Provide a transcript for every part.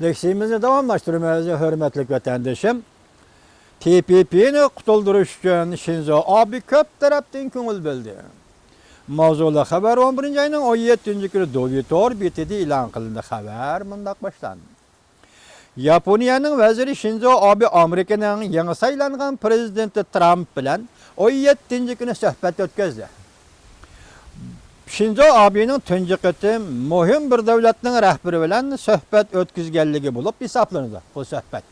Leksimizni davamlaştırmamız hürmetli vatandaşım. TPP'ni qutulduruş üçün Shinzo Abe köp tarafdan köngül böldi. Mavzula haber 11 ayının 17. günü Dovitor BT'de ilan kılındı. Haber mındak başlandı. Yaponiyanın veziri Shinzo Abe Amerikanın yeni saylangan prezidenti Trump bilen 17. günü söhbet ötközdi. Shinzo Abe'nin tunji qitim muhim bir davlatning rahbari bilan söhbet ötküzgenligi bulup hesaplandı bu söhbet.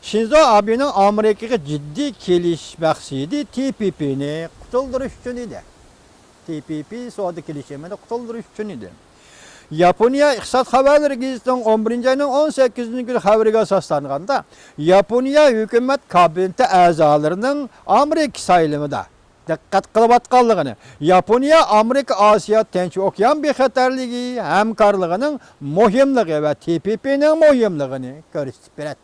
Shinzo Abe'nin Amerikaga ciddi kelish maqsadi TPP'ni qutuldirish uchun edi. TPP savdo kelishimini qutuldirish uchun edi. Yaponiya iqtisod xabarlari gazetining 11 ayının 18 günü xabariga asoslanganda Yaponiya hukumat kabineti a'zolarining Amerika saylimida diqqat qilib atqanligini, Yaponiya Amerika Asiya Tinch okean bexatarligi hamkorligining muhimligi va TPP'ning muhimligini ko'rsatib beradi.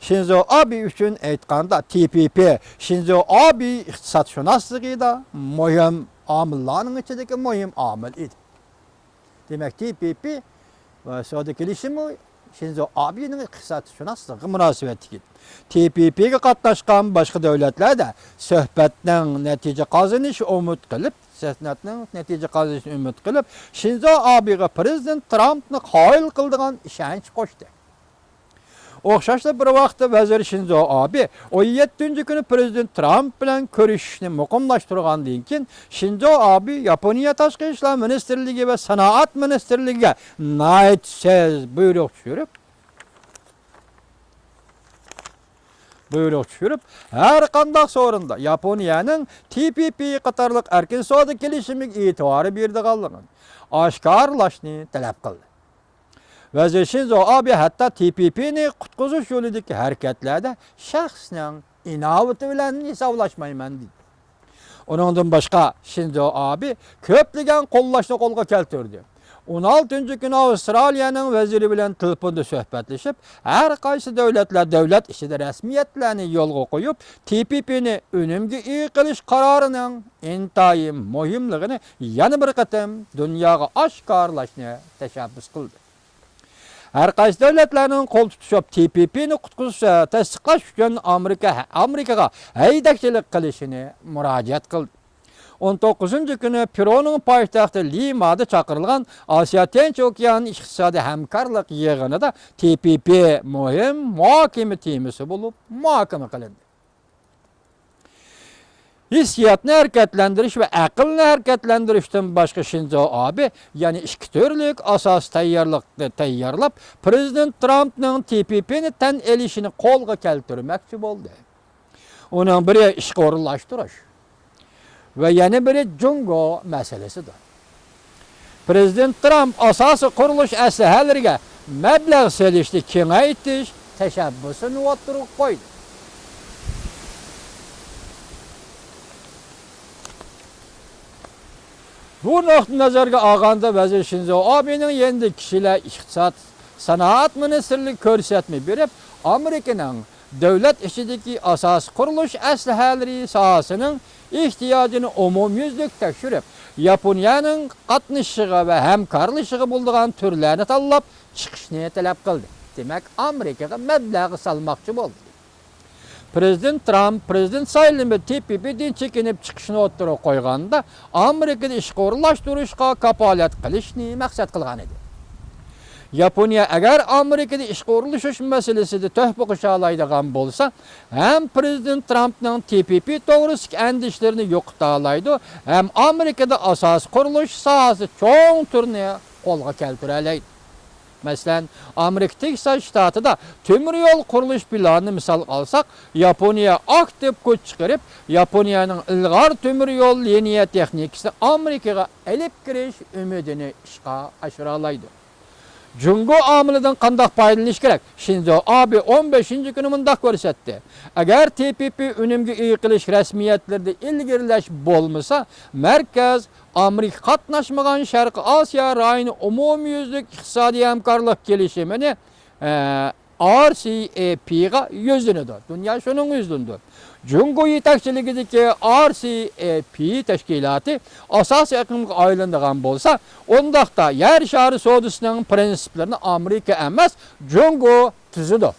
Shinzo Abe üçün aytganda TPP Shinzo Abe iqtisodshunosligida muhim omillarning ichidagi muhim omil edi. Demek TPP ve savdo kelishimi Shinzo Abe'ning iqtisodshunosligi munosabatiga. TPP'ga qatnashgan boshqa davlatlar da suhbatning natija qozonishi umid qilib, Shinzo Abe'ga prezident Trumpni qoyil qildigan ishonch qo'shdi. O'xshashda bir vaqtda vazir Shinzo Abe 17. günü prezident Trump bilan ko'rishishni muqimlashtirgandan keyin Shinzo Abe Yaponiya tashqi ishlar ministrligi va sanoat ministrligiga buyruq tushirib, har qanday so'rinda Yaponiyaning TPP qatorliq erkin savdo kelishimiga e'tibor berdiganligini oshkorlashni talab qildi. Vazir Shinzo Abe hatta TPP'ni qutquzish yo'lidagi harakatlarda shaxsning inovati bilan hisoblashmayman dedi. Onundan boshqa Shinzo Abe ko'plagan qo'llashni qo'lga keltirdi. 16. günü Avustraliyaning vaziri bilan telefonda suhbatlashib, har qaysi davlatlar davlat ishida rasmiyatlarni yo'lga qo'yib, TPP'ni unumga ega qilish qarorining intayin muhimligini yana bir qatam dunyoga oshkorlashni tashabbus qildi. Her qaysi davlatlarning qo'l tutishib TPP'ni qutqizishga tasdiqlash uchun Amerikaga haydakchilik qilishini murojaat qildi. 19. günü Peru'nun poytaxti Lima'da chaqirilgan Asiya Tinch okean iqtisodiy hamkorlik yig'inida TPP muhim muhokama temasi bo'lib muhokama qilindi. Hissiyatni harakatlantirish va aqlni harakatlantirishdan boshqa Shinzo Abe yani ikki turlik asos tayyorlab prezident Trumpning TPP'ni tan elishini qo'lga keltirmoqchi bo'ldi. Uning biri ishga o'rinlashtirish ve yana biri Jungo meselesidir. Prezident Trump asası qurilish aslahalariga mablag' solishni kengaytirish tashabbusini o'tirib qo'ydi. Bu nuqtai nazarga olganda vazir Shinzo Abe'ning endi kishilar iqtisod sanoat ministrligi ko'rsatma berib, Amerikaning davlat ishidagi asos qurilish aslahalari sohasining ehtiyojini umumyuzlik tekshirib, Yaponiyaning qatnashishiga va hamkorlashiga bo'lgan turlarni tanlab chiqishni talab qildi. Demak, Amerikaga mablag' solmoqchi bo'ldi. Prezident Trump prezident saylanib TPP'dan chekinib chiqishni o'tirib qo'yganda Amerikada ishga o'rinlashtirishga kapolat qilishni maqsad qilgan edi. Yaponiya agar Amerikada ishga o'rinlashish masalasida tuhfa qisha oladigan bo'lsa, ham prezident Trumpning TPP to'g'risidagi andishlarini yo'qota oladi, ham Amerikada asos qurilish sohasi cho'ng turni qo'lga keltira oladi. Masalan, Amerika Texas shtatida temir yo'l qurilish planini misol olsak, Yaponiya aktiv kuch chiqarib, Yaponiyaning ilg'or temir yo'l liniya texnikasini Amerikaga olib kirish umidini ishga oshira oladi. Jungo amilidan qanday foydalanish kerak? Shinzo Abe 15. günü mundaq ko'rsatdi. Agar TPP unumga ega qilish rasmiyatlarida ilgirlash bo'lmasa, markaz Amerika qatnashmagan Sharq Osiyo rayoni umumyuzlik iqtisodiy hamkorlik kelishimini RCEP'ga yüzünüdür. Dünya şunun yüzündür. Cungo yetakçiligideki RCEP teşkilatı asas yakınlık ayrılığından bolsa, ondaqda yer şarı sodasının prensiplerini Amerika emas, Cungo tüzüdür.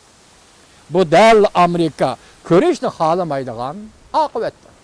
Bu del Amerika körüşni xalamaydigan akıbettir.